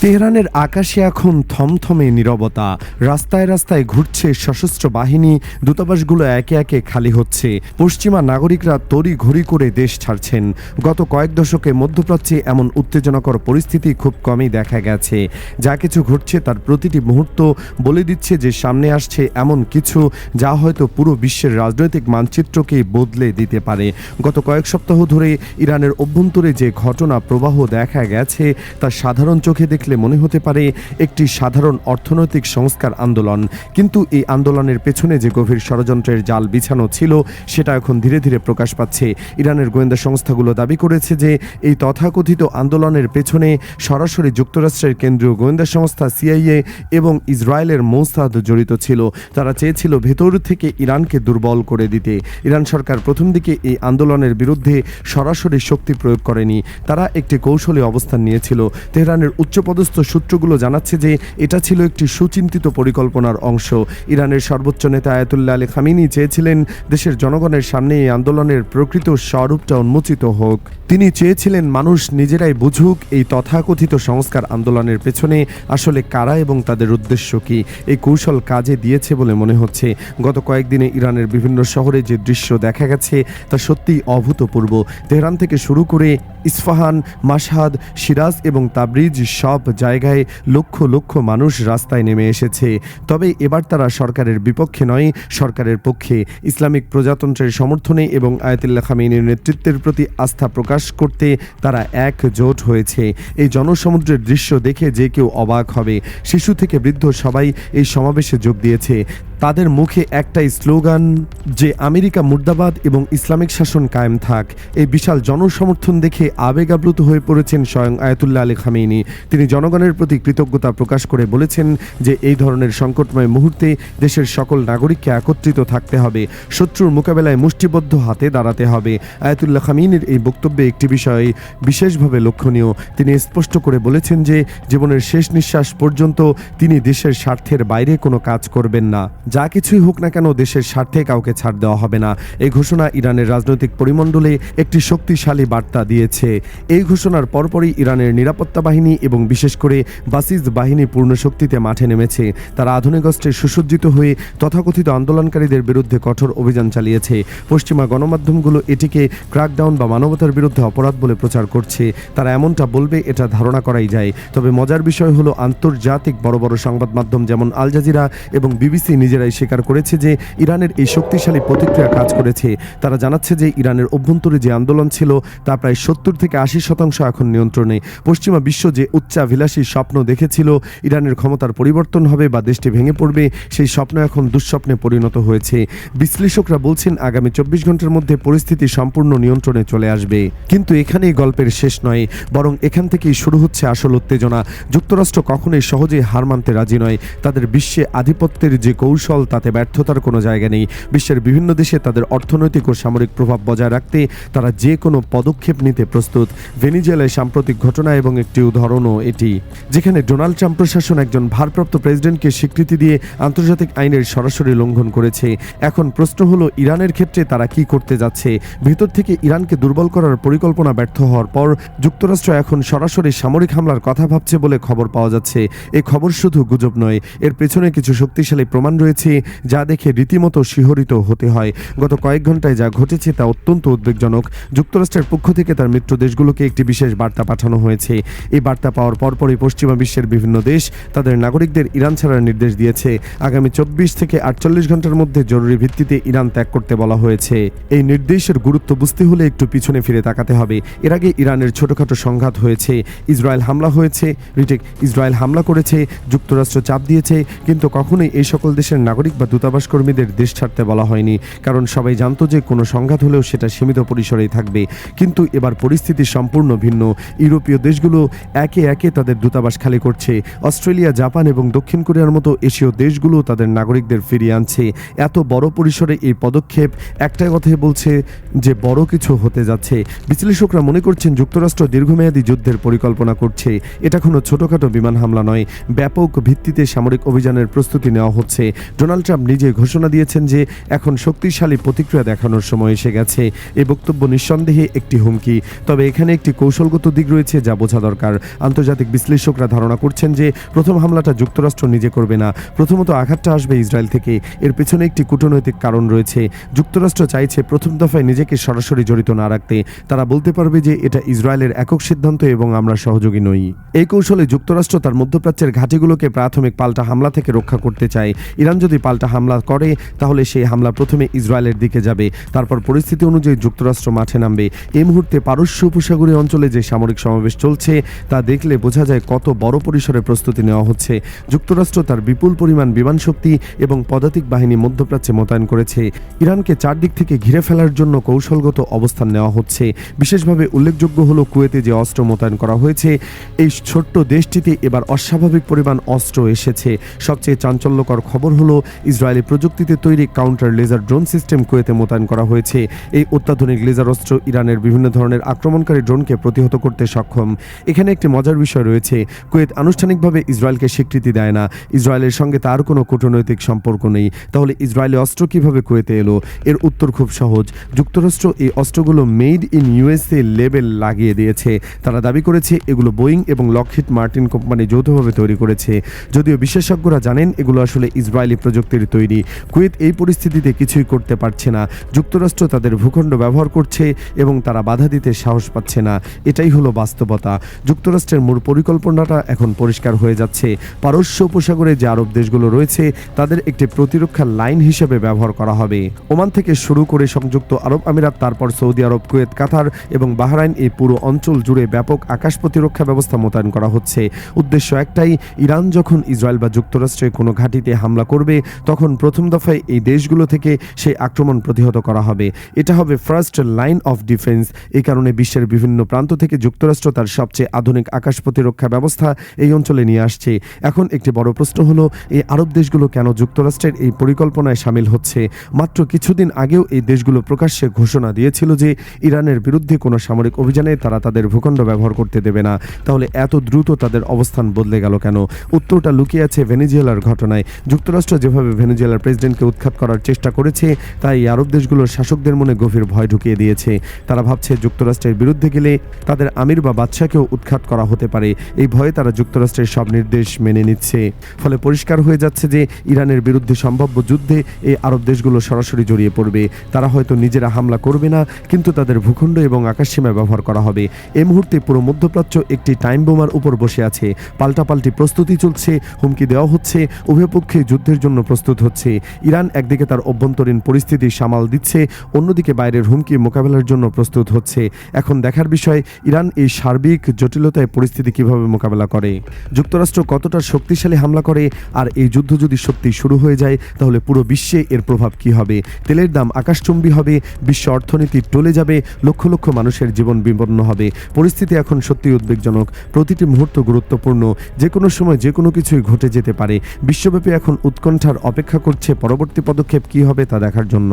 তেহরানের আকাশে এখন থমথমে নীরবতা। রাস্তায় রাস্তায় ঘুরছে সশস্ত্র বাহিনী, দূতাবাসগুলো একে একে খালি হচ্ছে। পশ্চিমা নাগরিকরা তড়ি ঘড়ি করে দেশ ছাড়ছেন। গত কয়েক দশকে মধ্যপ্রাচ্যে এমন উত্তেজনাকর পরিস্থিতি খুব কমই দেখা গেছে। যা কিছু ঘটছে তার প্রতিটি মুহূর্ত বলে দিচ্ছে যে সামনে আসছে এমন কিছু যা হয়তো পুরো বিশ্বের রাজনৈতিক মানচিত্রকেই বদলে দিতে পারে। গত কয়েক সপ্তাহ ধরে ইরানের অভ্যন্তরে যে ঘটনা প্রবাহ দেখা গেছে তা সাধারণ চোখে দেখলে মনে হতে পারে একটি সাধারণ অর্থনৈতিক সংস্কার আন্দোলন, কিন্তু এই আন্দোলনের পেছনে যে গভীর ষড়যন্ত্রের জাল বিছানো ছিল সেটা এখন ধীরে ধীরে প্রকাশ পাচ্ছে। ইরানের গোয়েন্দা সংস্থাগুলো দাবি করেছে যে এই তথাকথিত আন্দোলনের পেছনে সরাসরি যুক্তরাষ্ট্রের কেন্দ্রীয় গোয়েন্দা সংস্থা সিআইএ এবং ইসরায়েলের মোসাদ জড়িত ছিল। তারা চেয়েছিল ভেতর থেকে ইরানকে দুর্বল করে দিতে। ইরান সরকার প্রথম দিকে এই আন্দোলনের বিরুদ্ধে সরাসরি শক্তি প্রয়োগ করেনি, তারা একটি কৌশলী অবস্থান নিয়েছিল। তেহরানের উচ্চপদস্থ সূত্রগুলো জানাচ্ছে যে এটা ছিল একটি সুচিন্তিত পরিকল্পনার অংশ। ইরানের সর্বোচ্চ নেতা আয়াতুল্লাহ আলী খামেনি চেয়েছিলেন দেশের জনগণের সামনে এই আন্দোলনের প্রকৃত স্বরূপটা উন্মোচিত হোক। তিনি চেয়েছিলেন মানুষ নিজেরাই বুঝুক এই তথাকথিত সংস্কার আন্দোলনের পেছনে আসলে কারা এবং তাদের উদ্দেশ্য কি। এই কৌশল কাজে দিয়েছে বলে মনে হচ্ছে। গত কয়েকদিনে ইরানের বিভিন্ন শহরে যে দৃশ্য দেখা গেছে তা সত্যিই অভূতপূর্ব। তেহরান থেকে শুরু করে ইস্পাহান, মাশহাদ, সিরাজ এবং তাবরিজ সব জায়গায় লক্ষ লক্ষ মানুষ রাস্তায় নেমে এসেছে। তবে এবার তারা সরকারের বিপক্ষে নয়, সরকারের পক্ষে। ইসলামিক প্রজাতন্ত্রের সমর্থনে এবং আয়াতুল্লাহ খামেনির নেতৃত্বের প্রতি আস্থা প্রকাশ করতে তারা একজোট হয়েছে। এই জনসমুদ্রের দৃশ্য দেখে যে কেউ অবাক হবে। শিশু থেকে বৃদ্ধ সবাই এই সমাবেশে যোগ দিয়েছে। তাদের মুখে একটাই স্লোগান যে আমেরিকা মুর্দাবাদ এবং ইসলামিক শাসন কায়েম থাক। এই বিশাল জনসমর্থন দেখে আবেগাপ্লুত হয়ে পড়েছেন স্বয়ং আয়াতুল্লাহ আলী খামেনি। তিনি জনগণের প্রতি কৃতজ্ঞতা প্রকাশ করে বলেছেন যে এই ধরনের সংকটময় মুহূর্তে দেশের সকল নাগরিককে একত্রিত থাকতে হবে, শত্রুর মোকাবেলায় মুষ্টিবদ্ধ হাতে দাঁড়াতে হবে। আয়াতুল্লাহ খামেনির এই বক্তব্যে একটি বিষয় বিশেষভাবে লক্ষণীয়। তিনি স্পষ্ট করে বলেছেন যে জীবনের শেষ নিঃশ্বাস পর্যন্ত তিনি দেশের স্বার্থের বাইরে কোনো কাজ করবেন না। যা কিছুই হোক না কেন দেশের স্বার্থে কাউকে ছাড় দেওয়া হবে না। এই ঘোষণা ইরানের রাজনৈতিক পরিমণ্ডলে একটি শক্তিশালী বার্তা দিয়েছে। এই ঘোষণার পরপরই ইরানের নিরাপত্তা বাহিনী এবং বিশেষ করে বাসিজ বাহিনী পূর্ণ শক্তিতে মাঠে নেমেছে। তারা আধুনিক অস্ত্রে সুসজ্জিত হয়ে তথাকথিত আন্দোলনকারীদের বিরুদ্ধে কঠোর অভিযান চালিয়েছে। পশ্চিমা গণমাধ্যমগুলো এটিকে ক্র্যাকডাউন বা মানবতার বিরুদ্ধে অপরাধ বলে প্রচার করছে। তারা এমনটা বলবে এটা ধারণা করাই যায়। তবে মজার বিষয় হলো আন্তর্জাতিক বড় বড় সংবাদ মাধ্যম যেমন আল জাজিরা এবং বিবিসি নিজেরাই স্বীকার করেছে যে ইরানের এই শক্তিশালী প্রতিক্রিয়া কাজ করেছে। তারা জানাচ্ছে যে ইরানের অভ্যন্তরে যে আন্দোলন ছিল তা প্রায় 70 থেকে 80% এখন নিয়ন্ত্রণে। পশ্চিমা বিশ্ব যে উচ্চাভিলাষী স্বপ্ন দেখেছিল ইরানের ক্ষমতার পরিবর্তন হবে বা দেশটি ভেঙে পড়বে, সেই স্বপ্ন এখন দুঃস্বপ্নে পরিণত হয়েছে। বিশ্লেষকরা বলছেন আগামী 24 ঘন্টার মধ্যে পরিস্থিতি সম্পূর্ণ নিয়ন্ত্রণে চলে আসবে। কিন্তু এখানেই গল্পের শেষ নয়, বরং এখান থেকেই শুরু হচ্ছে আসল উত্তেজনা। যুক্তরাষ্ট্র কখনোই সহজে হার মানতে রাজি নয়। তাদের বিশ্বে আধিপত্যের যে কৌশল তাতে ব্যর্থতার কোনো জায়গা নেই। বিশ্বের বিভিন্ন দেশে তাদের অর্থনৈতিক ও সামরিক প্রভাব বজায় রাখতে তারা যে কোনো পদক্ষেপ নিতে প্রস্তুত। ভেনিজুয়েলায় সাম্প্রতিক ঘটনা এবং একটি উদাহরণও এটি, যেখানে ডোনাল্ড ট্রাম্প প্রশাসন একজন ভারপ্রাপ্ত প্রেসিডেন্টকে স্বীকৃতি দিয়ে আন্তর্জাতিক আইনের সরাসরি লঙ্ঘন করেছে। এখন প্রশ্ন হলো ইরানের ক্ষেত্রে তারা কি করতে যাচ্ছে। ভেতর থেকে ইরানকে দুর্বল করার পরিকল্পনা ব্যর্থ হওয়ার পর যুক্তরাষ্ট্র এখন সরাসরি সামরিক হামলার কথা ভাবছে বলে খবর পাওয়া যাচ্ছে। এই খবর শুধু গুজব নয়, এর পেছনে কিছু শক্তিশালী প্রমাণ রয়েছে যা দেখে রীতিমতো শিহরিত হতে হয়। গত কয়েক ঘন্টায় যা ঘটেছে তা অত্যন্ত উদ্বেগজনক। যুক্তরাষ্ট্রের পক্ষ থেকে তার মিত্র দেশগুলোকে একটি বিশেষ বার্তা পাঠানো হয়েছে। এই বার্তা পাওয়ার পরপরই পশ্চিমা বিশ্বের বিভিন্ন দেশ তাদের নাগরিকদের ইরান ছাড়ার নির্দেশ দিয়েছে। আগামী 24 থেকে 48 ঘন্টার মধ্যে জরুরি ভিত্তিতে ইরান ত্যাগ করতে বলা হয়েছে। এই নির্দেশের গুরুত্ব বুঝতে হলে একটু পিছনে ফিরে তাকাতে হবে। এর আগে ইরানের ছোটখাটো সংঘাত হয়েছে, ইসরায়েল হামলা হয়েছে, ইসরায়েল হামলা করেছে, যুক্তরাষ্ট্র চাপ দিয়েছে, কিন্তু কখনোই এই সকল দেশের নাগরিক বা দূতাবাস কর্মীদের দেশ ছাড়তে বলা হয়নি, কারণ সবাই জানতো যে কোনো সংঘাত হলেও সেটা সীমিত পরিসরেই থাকবে। কিন্তু এবার পরিস্থিতি সম্পূর্ণ ভিন্ন। ইউরোপীয় দেশগুলো একে একে তাদের দূতাবাস খালি করছে। অস্ট্রেলিয়া, জাপান এবং দক্ষিণ কোরিয়ার মতো এশীয় দেশগুলো তাদের নাগরিকদের ফিরিয়ে আনছে। এত বড় পরিসরে এই পদক্ষেপ একটাই কথাই বলছে যে বড় কিছু হতে যাচ্ছে। বিশ্লেষকরা মনে করছেন যুক্তরাষ্ট্র দীর্ঘমেয়াদী যুদ্ধের পরিকল্পনা করছে। এটা কোনো ছোটখাটো বিমান হামলা নয়, ব্যাপক ভিত্তিতে সামরিক অভিযানের প্রস্তুতি নেওয়া হচ্ছে। ডোনাল্ড ট্রাম্প নিজে ঘোষণা দিয়েছেন যে এখন শক্তিশালী প্রতিক্রিয়া দেখানোর সময় এসে গেছে। এই বক্তব্য নিঃসন্দেহে একটি হুমকি, তবে এখানে একটি কৌশলগত দিক রয়েছে যা বোঝা দরকার। আন্তর্জাতিক বিশ্লেষকরা ধারণা করছেন যে প্রথম হামলাটা যুক্তরাষ্ট্র নিজে করবে না। প্রথমত আঘাতটা আসবে ইসরায়েল থেকে। এর পেছনে একটি কূটনৈতিক কারণ রয়েছে। যুক্তরাষ্ট্র চাইছে প্রথম দফায় নিজেকে সরাসরি জড়িত না রাখতে। তারা বলতে পারবে যে এটা ইসরায়েলের একক সিদ্ধান্ত এবং আমরা সহযোগী নই। এই কৌশলে যুক্তরাষ্ট্র তার মধ্যপ্রাচ্যের ঘাঁটিগুলোকে প্রাথমিক পাল্টা হামলা থেকে রক্ষা করতে চায়। ইরান যদি পাল্টা হামলা করে তাহলে সেই হামলা প্রথমে ইসরায়েলের দিকে যাবে, তারপর পরিস্থিতি অনুযায়ী যুক্তরাষ্ট্র মাঠে নামবে। এই মুহূর্তে পারস্য উপসাগরীয় অঞ্চলে যে সামরিক সমাবেশ চলছে তা দেখলে বোঝা যায় কত বড় পরিসরে প্রস্তুতি নেওয়া হচ্ছে। যুক্তরাষ্ট্র তার বিপুল পরিমাণ বিমান শক্তি এবং পদাতিক বাহিনী মধ্যপ্রাচ্যে মোতায়েন করেছে। ইরানকে চারদিক থেকে ঘিরে ফেলার জন্য কৌশলগত অবস্থান নেওয়া হচ্ছে। বিশেষভাবে উল্লেখযোগ্য হলো কুয়েতে যে অস্ত্র মোতায়েন করা হয়েছে। এই ছোট্ট দেশটিতে এবার অস্বাভাবিক পরিমাণ অস্ত্র এসেছে। সবচেয়ে চাঞ্চল্যকর খবর হলো ইসরায়েলি প্রযুক্তিতে তৈরি কাউন্টার লেজার ড্রোন সিস্টেম কুয়েতে মোতায়েন করা হয়েছে। এই অত্যাধুনিক লেজার অস্ত্র ইরানের বিভিন্ন ধরনের আক্রমণকারী ড্রোনকে প্রতিহত করতে সক্ষম। এখানে একটি মজার বিষয় রয়েছে, কুয়েত আনুষ্ঠানিকভাবে ইসরায়েলকে স্বীকৃতি দেয় না। ইসরায়েলের সঙ্গে তার কোনো কূটনৈতিক সম্পর্ক নেই। তাহলে ইসরায়েলি অস্ত্র কিভাবে কুয়েতে এলো? এর উত্তর খুব সহজ। যুক্তরাষ্ট্র এই অস্ত্রগুলো মেড ইন ইউএসএ লেবেল লাগিয়ে দিয়েছে। তারা দাবি করেছে এগুলো বোয়িং এবং লকহিড মার্টিন কোম্পানি যৌথভাবে তৈরি করেছে। যদিও বিশেষজ্ঞরা জানেন এগুলো আসলে ইসরায়েলি প্রযুক্তির তৈরি। কুয়েত এই পরিস্থিতিতে কিছুই করতে পারছে না। যুক্তরাষ্ট্র তাদের ভূখণ্ড ব্যবহার করছে এবং তারা বাধা দিতে সাহস পাচ্ছে না। এটাই হলো বাস্তবতা। যুক্তরাষ্ট্রের মূল পরিকল্পনাটা এখন পরিষ্কার হয়ে যাচ্ছে। পারস্য উপসাগরে যে আরব দেশগুলো রয়েছে তাদের একটি প্রতিরক্ষা লাইন হিসেবে ব্যবহার করা হবে। ওমান থেকে শুরু করে সংযুক্ত আরব আমিরাত, তারপর সৌদি আরব, কুয়েত, কাতার এবং বাহরাইন, এই পুরো অঞ্চল জুড়ে ব্যাপক আকাশ প্রতিরক্ষা ব্যবস্থা মোতায়েন করা হচ্ছে। উদ্দেশ্য একটাই, ইরান যখন ইসরায়েল বা যুক্তরাষ্ট্রের কোনো ঘাঁটিতে হামলা করবে তখন প্রথম দফায় এই দেশগুলো থেকে সেই আক্রমণ প্রতিহত করা হবে। এটা হবে ফার্স্ট লাইন অফ ডিফেন্স। এই কারণে বিশ্বের বিভিন্ন প্রান্ত থেকে যুক্তরাষ্ট্র তার সবচেয়ে আধুনিক আকাশ প্রতিরক্ষা ব্যবস্থা এই অঞ্চলে নিয়ে আসছে। এখন একটি বড় প্রশ্ন হলো, এই আরব দেশগুলো কেন যুক্তরাষ্ট্রের এই পরিকল্পনায় সামিল হচ্ছে? মাত্র কিছুদিন আগেও এই দেশগুলো প্রকাশ্যে ঘোষণা দিয়েছিল যে ইরানের বিরুদ্ধে কোনো সামরিক অভিযানে তারা তাদের ভূখণ্ড ব্যবহার করতে দেবে না। তাহলে এত দ্রুত তাদের অবস্থান বদলে গেল কেন? উত্তরটা লুকিয়ে আছে ভেনেজুয়েলার ঘটনায়। যুক্তরাষ্ট্র যেভাবে ভেনেজুয়েলার প্রেসিডেন্টকে উৎখাত করার চেষ্টা করেছে তাই আরব দেশগুলোর শাসকদের মনে গভীর ভয় ঢুকিয়ে দিয়েছে। তারা ভাবছে যুক্তরাষ্ট্রের বিরুদ্ধে গেলে তাদের আমির বা বাদশাকেও উৎখাত করা হতে পারে। এই ভয়ে তারা যুক্তরাষ্ট্রের সব নির্দেশ মেনে নিচ্ছে। ফলে পরিষ্কার হয়ে যাচ্ছে যে ইরানের বিরুদ্ধে সম্ভাব্য যুদ্ধে এই আরব দেশগুলো সরাসরি জড়িয়ে পড়বে। তারা হয়তো নিজেরা হামলা করবে না, কিন্তু তাদের ভূখণ্ড এবং আকাশসীমায় ব্যবহার করা হবে। এই মুহূর্তে পুরো মধ্যপ্রাচ্য একটি টাইম বোমার উপর বসে আছে। পাল্টাপাল্টি প্রস্তুতি চলছে, হুমকি দেওয়া হচ্ছে, উভয় পক্ষে যুদ্ধের জন্য প্রস্তুত হচ্ছে। ইরান একদিকে তার অভ্যন্তরীণ পরিস্থিতি সামাল দিচ্ছে, অন্যদিকে বাইরের হুমকি মোকাবেলার জন্য প্রস্তুত হচ্ছে। এখন দেখার বিষয় ইরান এই সার্বিক জটিলতায় পরিস্থিতি কিভাবে মোকাবেলা করে, যুক্তরাষ্ট্র কতটা শক্তিশালী হামলা করে, আর এই যুদ্ধ যদি সত্যি শুরু হয়ে যায় তাহলে পুরো বিশ্বে এর প্রভাব কি হবে? তেলের দাম আকাশচুম্বী হবে, বিশ্ব অর্থনীতি টলে যাবে, লক্ষ লক্ষ মানুষের জীবন বিপন্ন হবে। পরিস্থিতি এখন সত্যি উদ্বেগজনক। প্রতিটি মুহূর্ত গুরুত্বপূর্ণ। যে কোনো সময় যে কোনো কিছুই ঘটে যেতে পারে। বিশ্বব্যাপী এখন উৎকণ্ঠার অপেক্ষা করছে পরবর্তী পদক্ষেপ কি হবে তা দেখার জন্য।